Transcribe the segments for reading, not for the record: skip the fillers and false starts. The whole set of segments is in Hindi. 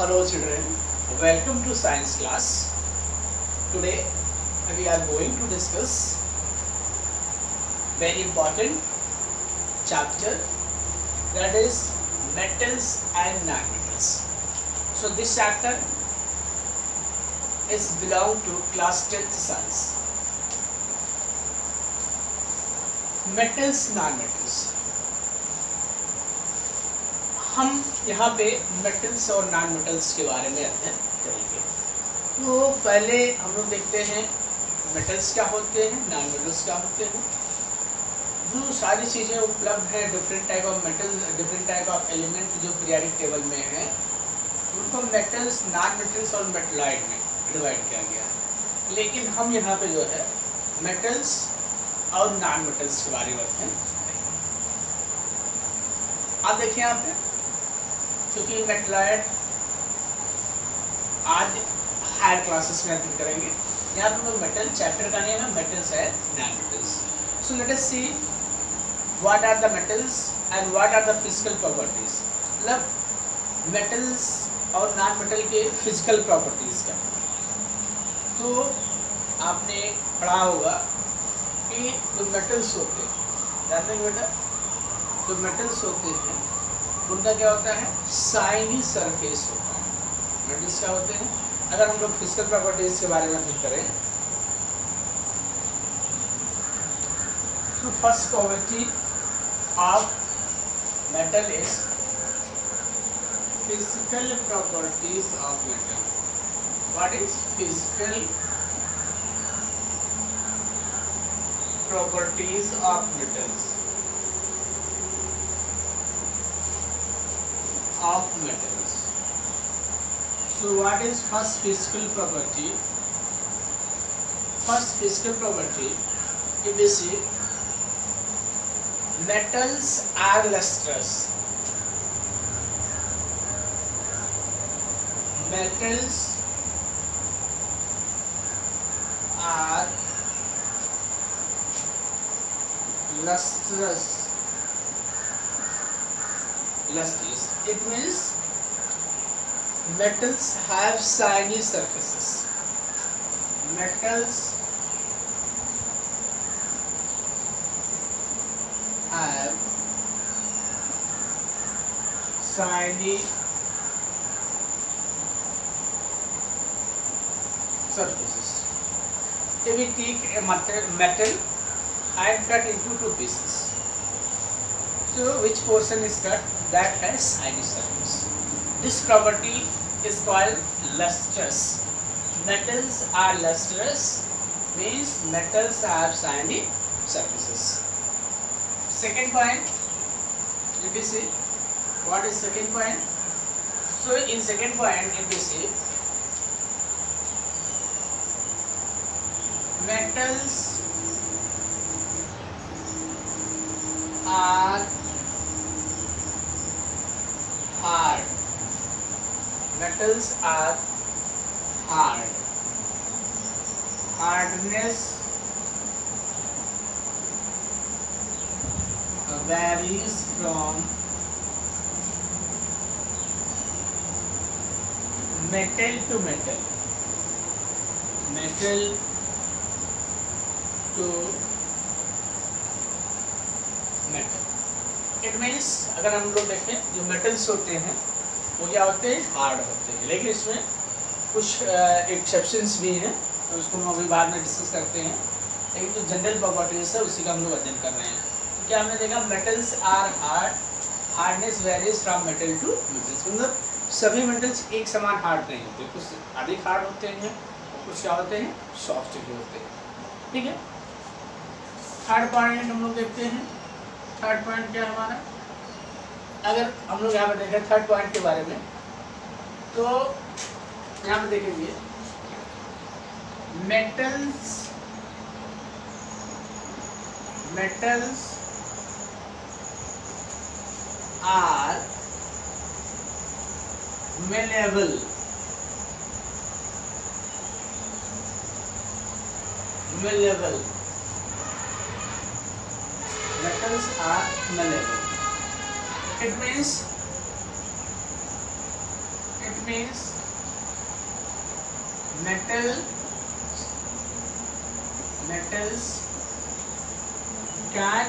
Hello children, welcome to science class. Today we are going to discuss very important chapter, that is metals and nonmetals. So this chapter is belong to class 10th science. Metals, nonmetals. हम यहाँ पे मेटल्स और नॉन मेटल्स के बारे में अध्ययन करेंगे। तो पहले हम लोग देखते हैं मेटल्स क्या होते हैं, नॉन मेटल्स क्या होते हैं। जो सारी चीज़ें उपलब्ध हैं, different type of metals, different type of element जो पीरियोडिक टेबल में हैं, उनको मेटल्स, नॉन मेटल्स और मेटलॉइड में डिवाइड किया गया है। लेकिन हम यहाँ पे जो है मेटल्स और नॉन मेटल्स के बारे में अध्ययन करेंगे। आप देखिए यहाँ पे, क्योंकि मेटलॉइड आज हायर क्लासेस में अध्ययन करेंगे। यहाँ पे लोग मेटल चैप्टर का नेम है metals and non metals. So let us see what are the metals and what are the physical properties. मतलब मेटल्स और नॉन मेटल के फिजिकल प्रॉपर्टीज क्या। तो आपने पढ़ा होगा कि जो मेटल्स होते हैं, जानते हैं बेटा, जो मेटल्स होते हैं उनका क्या होता है, शाइनी सरफेस होता है। मेटल्स क्या होते हैं, अगर हम लोग फिजिकल प्रॉपर्टीज के बारे में बात करें तो first property of metal is physical properties of metal. What is physical properties of metals? Of metals. So what is first physical property? First physical property, if we see, metals are lustrous. Metals are lustrous. Lustrous. It means metals have shiny surfaces. Metals have shiny surfaces. If we take a metal and cut into two pieces, so which portion is cut? That has shiny surface. This property is called lustrous. Metals are lustrous, means metals have shiny surfaces. Second point, if you see, what is second point? So in second point, if you see, metals are hard. Metals are hard. Hardness varies from metal to metal. Metal to metal. It means अगर हम लोग देखें जो मेटल्स होते हैं वो क्या होते हैं, हार्ड होते हैं। लेकिन इसमें कुछ एक्सेप्शंस भी हैं, तो उसको हम अभी बाद में डिस्कस करते हैं। लेकिन जो जनरल प्रॉपर्टीज है उसी का हम लोग अध्ययन कर रहे हैं। तो क्या हमने देखा, metals are hard, hardness varies from metal to metals. मतलब सभी मेटल्स एक समान हार्ड नहीं होते, कुछ अधिक हार्ड होते हैं, कुछ क्या होते हैं, सॉफ्ट भी होते हैं। ठीक है। थर्ड पॉइंट हम लोग देखते हैं। थर्ड पॉइंट क्या है हमारा, अगर हम लोग यहाँ पे देखें थर्ड पॉइंट के बारे में, तो यहाँ पे देखेंगे metals are malleable. Metals are malleable. It means metals can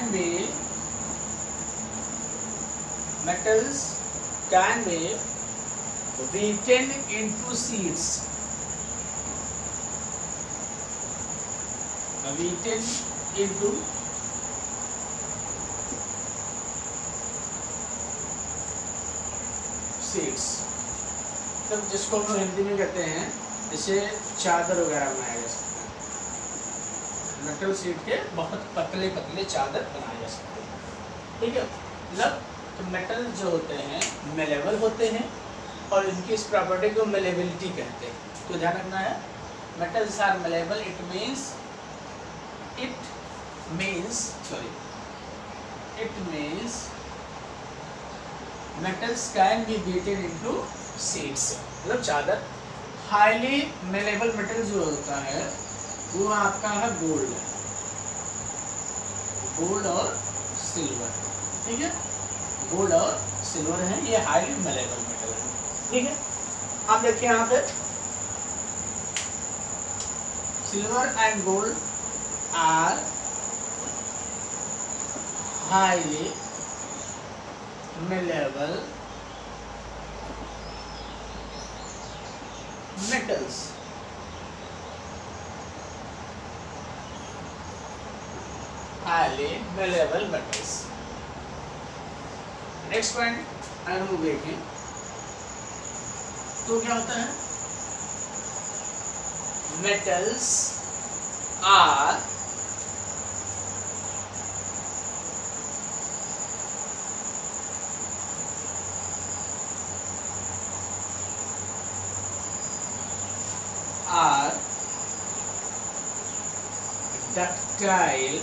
be beaten into seeds. Beaten into seeds. तब जिसको हम लोग हिंदी में कहते हैं इसे चादर वगैरह बनाया जा सकता है। मेटल सीट के बहुत पतले पतले चादर बनाए जा सकते हैं। ठीक है, मतलब तो मेटल जो होते हैं मेलेबल होते हैं और इनकी इस प्रॉपर्टी को मेलेबिलिटी कहते हैं। तो ध्यान रखना है, metals are malleable, it means metals can be beaten into seeds. मतलब चादर। हाईली मेलेबल मेटल जो होता है वो आपका है गोल्ड और सिल्वर। ठीक है, गोल्ड और सिल्वर है, ये हाईली मेलेबल मेटल है। ठीक है, आप देखिए यहाँ पे silver and gold are highly malleable metals. Highly malleable metals. Next point अगर हम देखें तो क्या होता है, metals are ductile.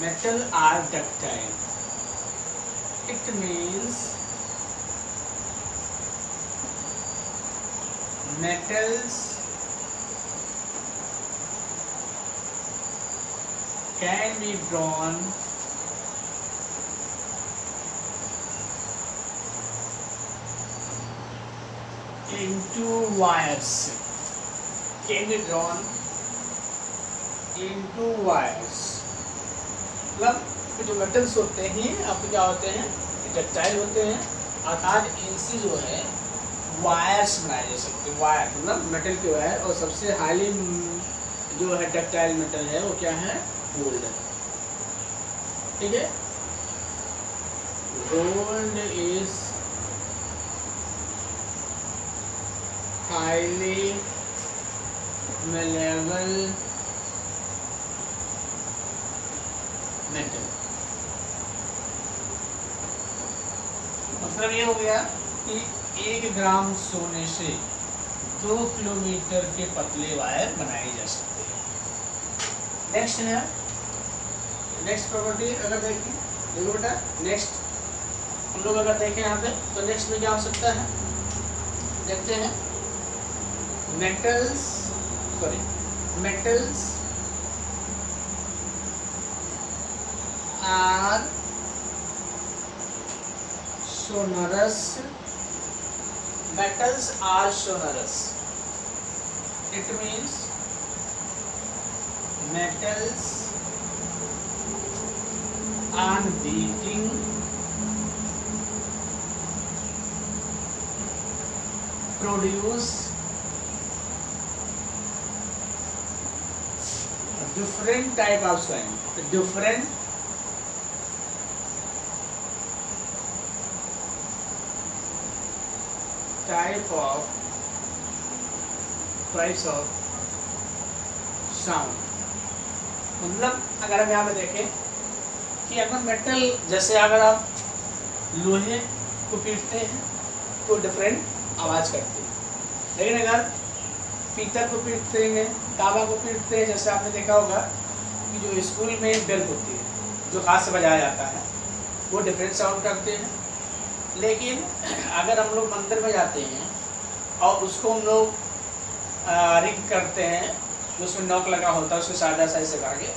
Metal are ductile. It means metals can be drawn into wires. Can be drawn into wires. मतलब जो मेटल्स होते हैं आपके क्या होते हैं, डक्टाइल होते हैं, अर्थात इनसे जो है वायर्स बनाए जा सकते हैं। वायर मतलब मेटल के वायर, और सबसे हाईली जो है डक्टाइल मेटल है वो क्या है, गोल्ड है। ठीक है, gold is highly malleable metal। मतलब ये हो गया कि 1 ग्राम सोने से 2 किलोमीटर के पतले वायर बनाए जा सकते हैं। नेक्स्ट है, नेक्स्ट प्रॉपर्टी अगर देखें, देखो बेटा नेक्स्ट हम लोग अगर देखें यहाँ पे तो नेक्स्ट में क्या हो सकता है, देखते हैं metals are sonorous. Metals are sonorous. It means metals are beating produce different type of sound, different types of sound। मतलब अगर हम यहाँ पे देखें कि अगर मेटल, जैसे अगर आप लोहे को पीटते हैं तो डिफरेंट आवाज़ करती है, लेकिन अगर पीतल को पीटते हैं, तांबा को पीटते हैं, जैसे आपने देखा होगा कि जो स्कूल में बेल होती है जो हाथ से बजाया जाता है वो डिफरेंट साउंड करते हैं। लेकिन अगर हम लोग मंदिर में जाते हैं और उसको हम लोग रिंग करते हैं, उसमें नॉक लगा होता है, उसको सादा साइज से के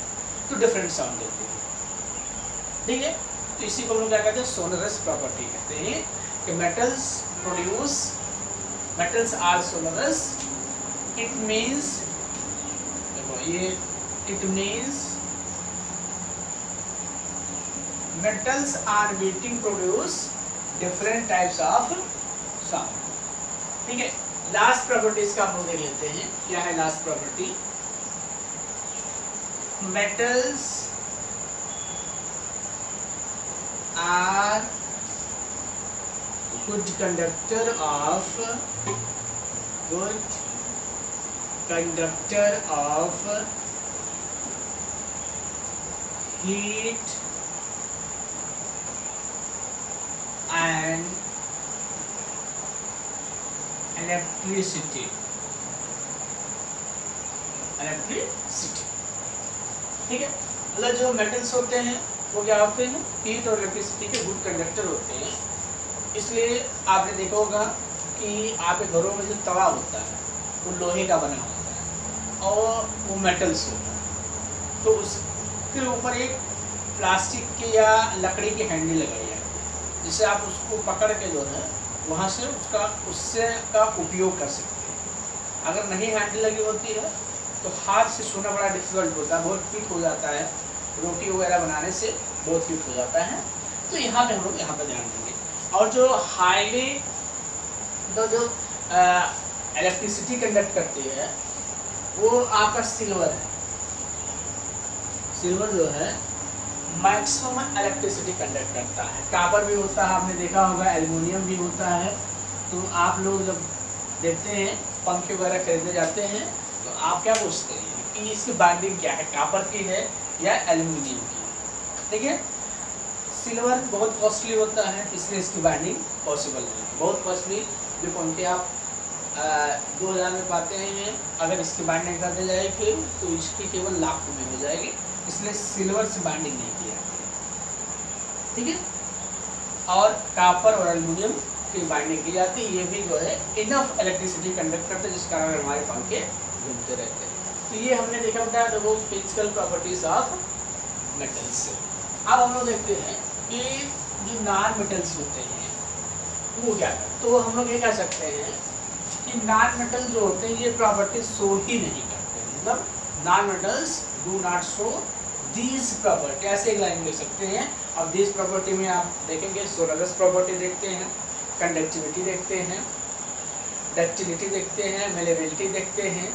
तो डिफरेंट साउंड देती है। ठीक है, तो इसी को हम लोग क्या कहते हैं, सोनरस प्रॉपर्टी कहते हैं कि metals produce metals are sonorous, it means metals are beating produce different types of sound. ठीक है, लास्ट प्रॉपर्टीज का हम लोग देख लेते हैं. क्या है last property? metals are good conductor of heat and electricity. ठीक है, मतलब जो मेटल्स होते हैं वो क्या होते हैं? हीट और इलेक्ट्रिसिटी के गुड कंडक्टर होते हैं. इसलिए आपने देखा होगा कि आपके घरों में जो तवा होता है वो लोहे का बना होता है और वो मेटल्स होता है. तो उसके ऊपर एक प्लास्टिक की या लकड़ी की हैंडल लगाई जाती है, जिससे आप उसको पकड़ के जो है वहाँ से उससे का उपयोग कर सकते हैं. अगर नहीं हैंडल लगी होती है तो हाथ से छूना बड़ा डिफिकल्ट होता है, बहुत हीट हो जाता है. रोटी वगैरह बनाने से बहुत हीट हो जाता है. तो यहाँ पे हम लोग यहाँ पर ध्यान देंगे. और जो हाईली जो इलेक्ट्रिसिटी कंडक्ट करती है वो आपका सिल्वर है. सिल्वर जो है मैक्सिमम इलेक्ट्रिसिटी कंडक्ट करता है. कॉपर भी होता है, आपने देखा होगा, एल्युमिनियम भी होता है. तो आप लोग जब देखते हैं पंखे वगैरह खरीदने जाते हैं तो आप क्या पूछते हैं कि इसकी बाइंडिंग क्या है, कॉपर की है या एल्युमिनियम की? ठीक है, सिल्वर बहुत कॉस्टली होता है, इसलिए इसकी बाइंडिंग पॉसिबल नहीं है. बहुत कॉस्टली जो पंखे आप 2000 में पाते हैं, अगर इसकी बाइंडिंग कर दी जाएगी तो इसकी केवल लाखों में हो जाएगी. इसलिए सिल्वर से बाइंडिंग नहीं की जाती. ठीक है, और कॉपर और एल्युमिनियम की बाइंडिंग की जाती है. ये भी जो है इनफ इलेक्ट्रिसिटी कंडक्ट करते हैं, जिस कारण हमारे पंखे घूमते रहते हैं. तो ये हमने देखा बेटा वो फिजिकल प्रॉपर्टीज ऑफ मेटल्स. अब हम लोग देखते हैं कि जो नॉन मेटल्स होते हैं वो क्या है. तो हम लोग ये कह सकते हैं कि नॉन मेटल जो होते हैं ये प्रॉपर्टी शो ही नहीं करते. मतलब non metals do not show these property. ऐसे एक लाइन लिख सकते हैं. अब दीज प्रॉपर्टी में आप देखेंगे सोलरस प्रॉपर्टी देखते हैं, कंडक्टिविटी देखते हैं, डक्टिलिटी देखते हैं, मेलेबिलिटी देखते हैं,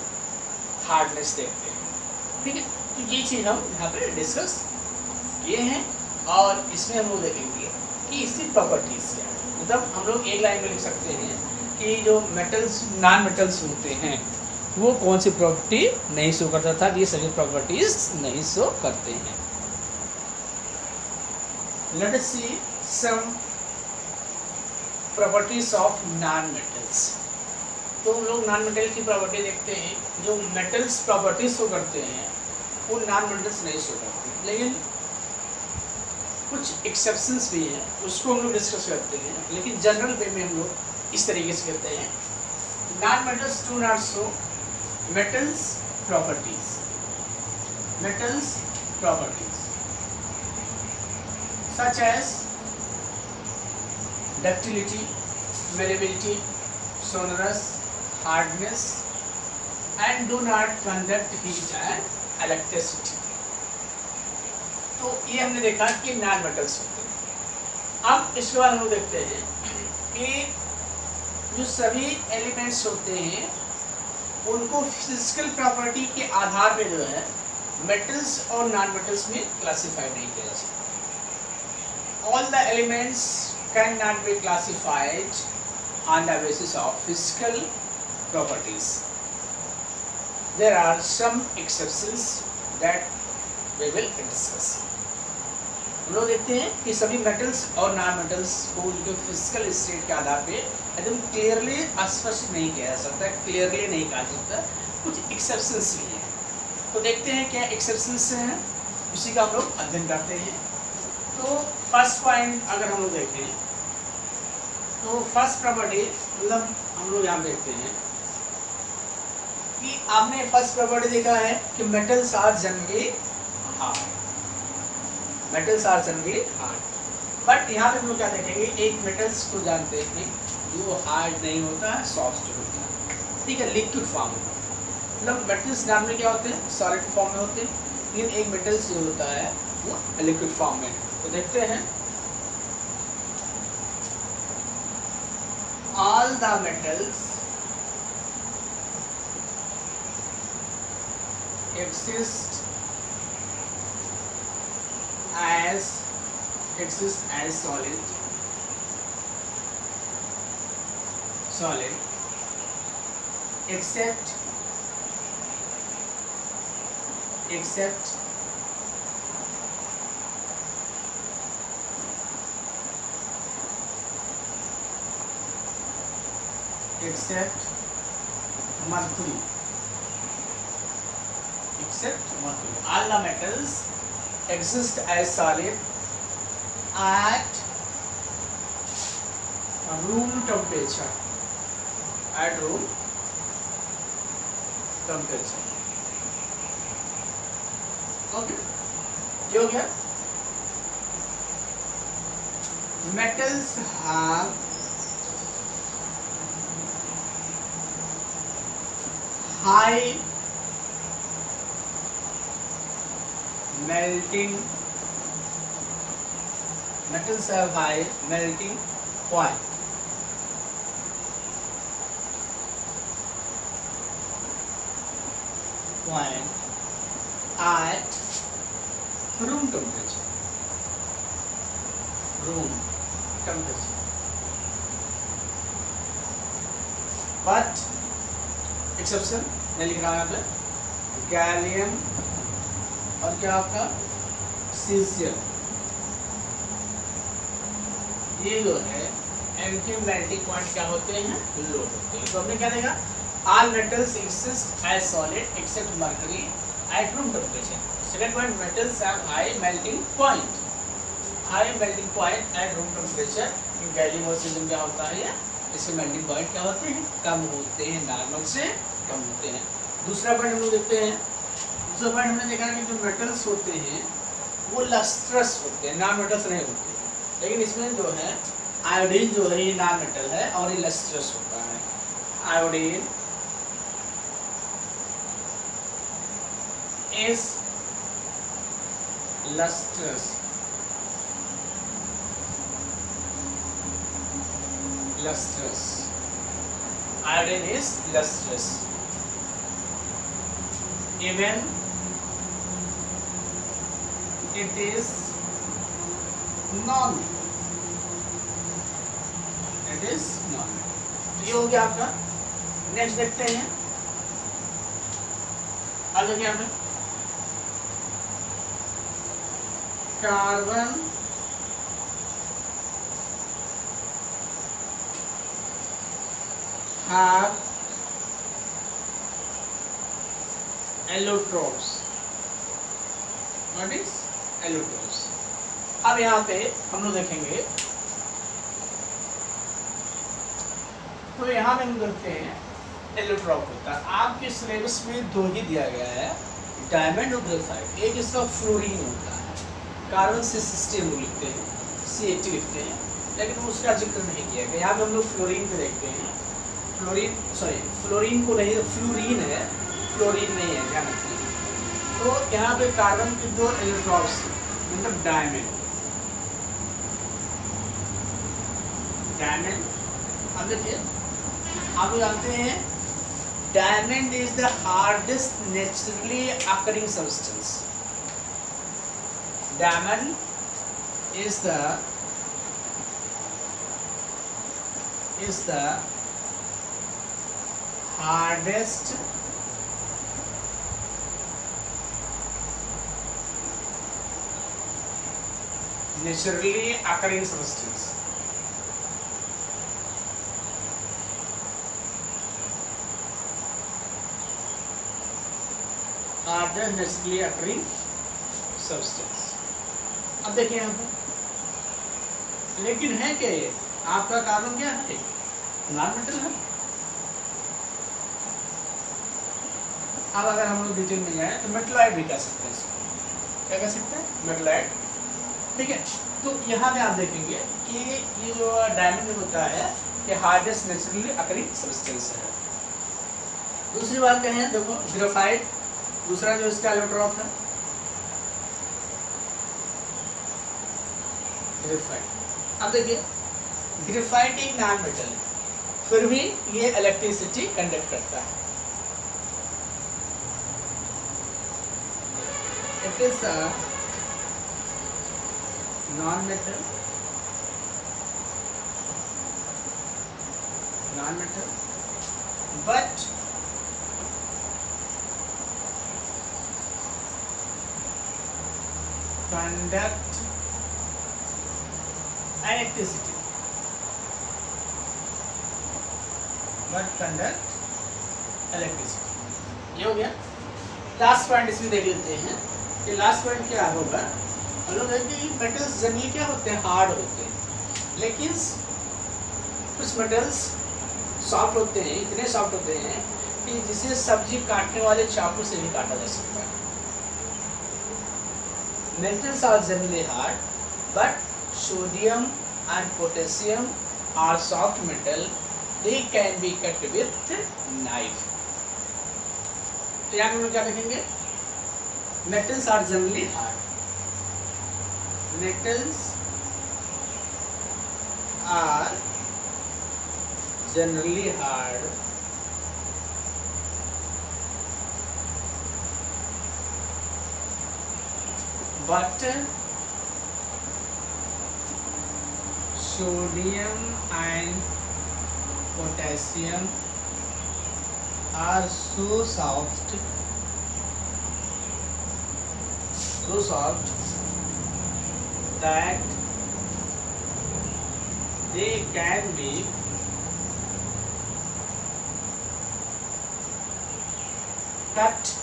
हार्डनेस देखते हैं. ठीक है, तो ये चीज़ हम यहाँ पे डिस्कस किए हैं. और इसमें हम लोग देखेंगे कि इसकी प्रॉपर्टीज क्या है. मतलब हम लोग एक लाइन में लिख सकते हैं कि जो मेटल्स नॉन मेटल्स होते हैं वो कौन सी प्रॉपर्टी नहीं शो करता था. ये सभी प्रॉपर्टीज नहीं शो करते हैं. Let us see some properties of non metals. तो हम लोग नॉन मेटल की प्रॉपर्टी देखते हैं. जो मेटल्स प्रॉपर्टीज शो करते हैं वो नॉन मेटल्स नहीं शो करते. लेकिन कुछ एक्सेप्शंस भी हैं, उसको हम लोग डिस्कस करते हैं. लेकिन जनरल वे में हम लोग इस तरीके से करते हैं. Non metals do not show metals properties. Metals properties such as ductility, malleability, sonorous, hardness, and do not conduct heat and electricity. तो ये हमने देखा कि नॉन मेटल्स होते हैं. अब इसके बाद हम लोग देखते हैं कि जो सभी एलिमेंट्स होते हैं उनको फिजिकल प्रॉपर्टी के आधार पे जो है मेटल्स और नॉन मेटल्स में क्लासिफाई नहीं किया जा सकता. All the elements can not be classified on the basis of physical properties. There are some exceptions that we will discuss. हम लोग देखते हैं कि सभी मेटल्स और नॉन मेटल्स को उनके फिजिकल स्टेट के आधार पे एकदम क्लियरली स्पष्ट नहीं किया जा सकता, क्लियरली नहीं कहा जा सकता. कुछ एक्सेप्शंस भी हैं. तो देखते हैं क्या एक्सेप्शंस हैं, उसी का हम लोग अध्ययन करते हैं. तो फर्स्ट पॉइंट अगर हम लोग देखें तो फर्स्ट प्रॉपर्टी मतलब हम लोग यहाँ देखते हैं कि आपने फर्स्ट प्रॉपर्टी देखा है कि metals are generally hard. Metals are generally hard. But यहाँ पे हम लोग क्या देखेंगे, एक मेटल्स को जानते हैं जो हार्ड नहीं होता है, सॉफ्ट होता है, ठीक है, लिक्विड फॉर्म में। मतलब मेटल्स नॉर्मली क्या होते हैं, सॉलिड फॉर्म में होते हैं, लेकिन एक मेटल्स जो होता है वो लिक्विड फॉर्म में। तो देखते हैं, all the metals exist as solid except mercury. All the metals exist as solid at room temperature. Okay, ये हो गया। Metals have high melting point. At room temperature. But exception मैं लिख रहा हूँ यहाँ पे, गैलियम और क्या आपका सीजियम, ये जो है एंटी मेल्टिंग पॉइंट क्या होते हैं, लो होते हैं। तो हमने क्या देखा, all metals exist as solid except mercury at room temperature. Second point, metals have high melting point at room temperature. Gallium और सीजियम क्या होता है, इसके मेल्टिंग पॉइंट क्या होते हैं, कम होते हैं, नॉर्मल से कम होते हैं। दूसरा पॉइंट हम लोग देखते हैं, दूसरा पॉइंट हमने देखा कि जो मेटल्स होते हैं वो लस्ट्रस होते हैं, नॉन मेटल्स नहीं होते। लेकिन इसमें जो है आयोडीन जो है ये नॉन मेटल है और ये लस्ट्रस होता है। Iodine is lustrous, iodine is lustrous even it is non, ये हो गया आपका। नेक्स्ट देखते हैं, आगे क्या है, carbon have allotropes. What is allotropes? अब यहाँ पे हम लोग देखेंगे, तो यहाँ पे हम देखते हैं एलोट्रॉप होता है। आपके सिलेबस में दो ही दिया गया है, डायमंड और ग्रेफाइट। एक इसका फ्लोरीन होता है, कार्बन से सिस्टम लिखते हैं, C80 लिखते हैं, लेकिन उसका जिक्र नहीं किया गया। यहाँ पे हम लोग फ्लोरीन पे देखते हैं, फ्लोरीन को नहीं, फ्लोरीन है, फ्लोरीन नहीं है, ध्यान रखिए। तो यहाँ पे कार्बन के दो इलेक्ट्रॉन्स मतलब डायमंड। अब देखिए, आप जानते हैं diamond is the hardest naturally occurring substance. Diamond is the hardest naturally occurring substance. Hardest naturally occurring substance. अब देखिए यहाँ पर, लेकिन है क्या ये आपका कार्बन क्या है, नॉन मेटल है। अब अगर हम लोग डिटेल में जाए तो मेटलाइट भी कह सकते हैं इसको, क्या कह सकते हैं, मेटलाइट। ठीक है। तो यहाँ पे आप देखेंगे कि ये जो डायमंड होता है ये हार्डेस्ट नेचुरली अकरिंग सब्सटेंस है। दूसरी बात कहें, देखो ग्रेफाइट दूसरा जो इसका एलोट्रॉप है ग्रेफाइट। अब देखिए ग्रेफाइट एक नॉन मेटल है, फिर भी ये इलेक्ट्रिसिटी कंडक्ट करता है। It is a non metal but conduct electricity, ये हो गया। लास्ट पॉइंट इसमें देख लेते हैं कि लास्ट पॉइंट क्या होगा। हम लोग देखते हैं मेटल्स जनरली क्या होते हैं, हार्ड होते हैं, लेकिन कुछ मेटल्स सॉफ्ट होते हैं, इतने सॉफ्ट होते हैं कि जिसे सब्जी काटने वाले चाकू से भी काटा जा सकता है। Metals are generally hard, but sodium and potassium are soft metal. They can be cut with knife. तो यहाँ हम लोग क्या देखेंगे, metals are generally hard. Metals are generally hard, but sodium and potassium are so soft that they can be cut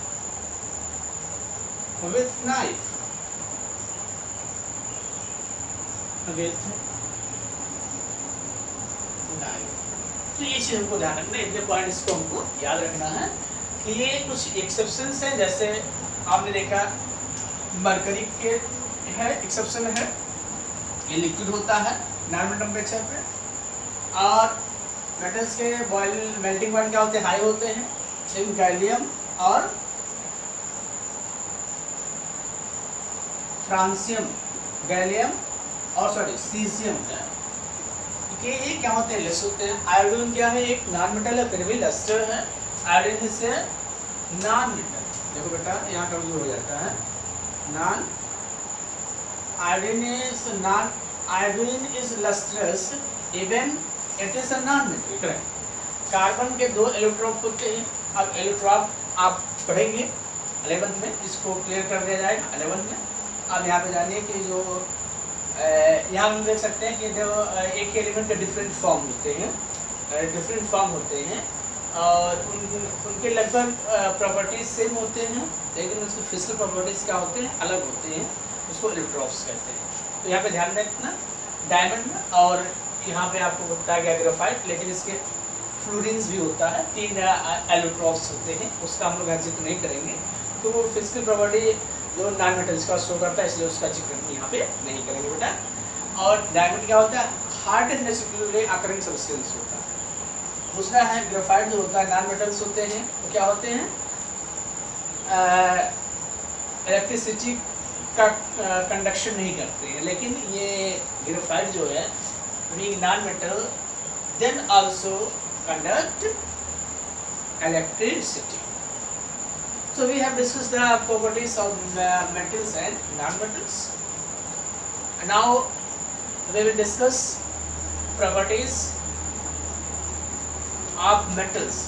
with knife. तो ये चीज हमको ध्यान रखना है, इतने पॉइंट इसको हमको याद रखना है कि ये कुछ एक्सेप्शंस हैं। जैसे आपने देखा मरकरी के है एक्सेप्शन है, ये लिक्विड होता है नॉर्मल टेम्परेचर पे, और मेटल्स के बॉइल मेल्टिंग पॉइंट क्या होते हैं, हाई होते हैं। लेकिन गैलियम और फ्रांसियम, गैलियम और सॉरी सीजियम है, ये क्या होते हैं, लेस होते हैं। आयोडीन क्या है, एक नॉन मेटल है फिर भी लस्टर है। आयोडीन से नॉन मेटल, देखो बेटा यहाँ कमजोर हो जाता है, non iodine is lustrous even it is a non metal, correct. Carbon के 2 इलेक्ट्रॉन होते हैं। अब इलेक्ट्रॉन आप पढ़ेंगे 11th में, इसको क्लियर कर दिया जाएगा 11th में। अब यहाँ पे जानिए कि जो यहाँ हम देख सकते हैं कि जो एक एलिमेंट के डिफरेंट फॉर्म होते हैं, और उनके लगभग प्रॉपर्टीज सेम होते हैं, लेकिन उसके फिजिकल प्रॉपर्टीज क्या होते हैं, अलग होते हैं, उसको इलेक्ट्रॉप्स कहते हैं। तो यहाँ पे ध्यान रखना डायमंड में, और यहाँ पे आपको बताया गया ग्रेफाइट, लेकिन इसके फ्लोरीन्स भी होता है, 3 इलेक्ट्रॉप्स होते हैं, उसका हम लोग जिक्र नहीं करेंगे। तो वो फिजिकल प्रॉपर्टी जो नॉन मेटल्स का शो करता है, इसलिए उसका जिक्र यहाँ पे नहीं करेंगे बेटा। और डायमंड क्या होता है, हार्ड नेचुरली अकरिंग सब्सटेंस होता है। दूसरा है ग्रेफाइट, जो होता है नॉन मेटल्स होते हैं, तो क्या होते हैं, इलेक्ट्रिसिटी का कंडक्शन नहीं करते हैं। लेकिन ये ग्रेफाइट जो है being non metal then also conduct electricity. So we have discussed the properties of metals and non-metals. Now we will discuss properties of metals.